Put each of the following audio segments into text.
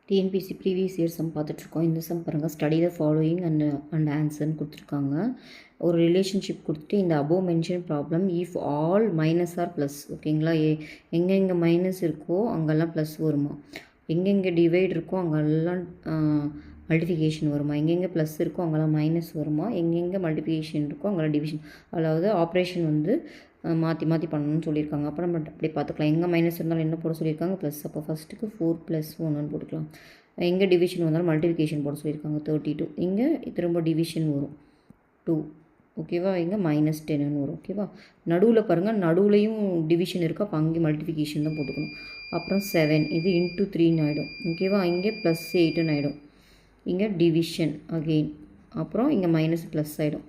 TNPSC previous year some பார்த்துட்ருக்கோம். இந்த sum பாருங்கள், ஸ்டடி த ஃபாலோயிங் அண்ட் ஆன்சர்னு கொடுத்துருக்காங்க. ஒரு ரிலேஷன்ஷிப் கொடுத்துட்டு இந்த above mention problem if all minus or plus. ஓகேங்களா? எங்கெங்கே மைனஸ் இருக்கோ அங்கெல்லாம் ப்ளஸ் வருமா, எங்கெங்கே டிவைட் இருக்கோ அங்கெல்லாம் மல்டிஃபிகேஷன் வருமா, எங்கெங்கே ப்ளஸ் இருக்கோ அங்கெல்லாம் மைனஸ் வருமா, எங்கெங்கே மல்டிஃபிகேஷன் இருக்கோ அங்கெல்லாம் டிவிஷன், அதாவது ஆப்ரேஷன் வந்து மாற்றி மாற்றி பண்ணணும்னு சொல்லியிருக்காங்க. அப்போ நம்ம அப்படி பார்த்துக்கலாம். எங்கே மைனஸ் இருந்தாலும் என்ன போட சொல்லியிருக்காங்க, ப்ளஸ். அப்போ ஃபஸ்ட்டுக்கு 4 + 1 போட்டுக்கலாம். எங்கே டிவிஷன் வந்தாலும் மல்டிஃபிகேஷன் போட சொல்லியிருக்காங்க, 32. இங்கே திரும்ப டிவிஷன் வரும் 2. ஓகேவா? இங்கே -10 வரும். ஓகேவா? நடுவில் பாருங்கள், நடுவுலையும் டிவிஷன் இருக்குது. அப்போ அங்கே மல்டிஃபிகேஷன் தான் போட்டுக்கணும். அப்புறம் 7 இது × 3 ஆகிடும். ஓகேவா? இங்கே +8 ஆகிடும். இங்கே டிவிஷன் அகெயின், அப்புறம் இங்கே மைனஸ் ப்ளஸ் ஆகிடும்.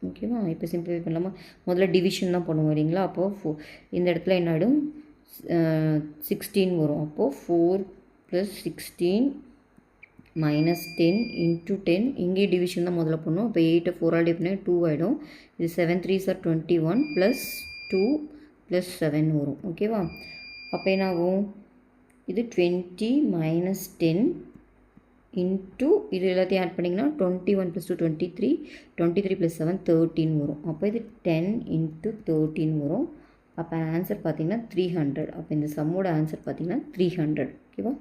ஓகேவா? இப்போ சிம்பிளிஃபை பண்ணலாமா? முதல்ல டிவிஷன் தான் பண்ணுவோம் இல்லைங்களா? அப்போது இந்த இடத்துல என்ன ஆகிடும், 16 வரும். அப்போது 4 + 16 -10 × 10. இங்கே டிவிஷன் தான் முதல்ல பண்ணுவோம். இப்போ 8 4 ஆல் டிவைட் பண்ணால் 2 ஆகிடும். இது 7 3s are 21 +2 +7 வரும். ஓகேவா? அப்போ என்ன ஆகும், இது 20 -10 இன்ட்டு இது எல்லாத்தையும் ஆட் பண்ணிங்கன்னா 21 + 2 23, 23 + 7 13 வரும். அப்போ இது 10 × 13 வரும். அப்போ ஆன்சர் பார்த்திங்கன்னா 300. அப்போ இந்த சம்மோட ஆன்சர் பார்த்திங்கன்னா 300. ஓகேவா?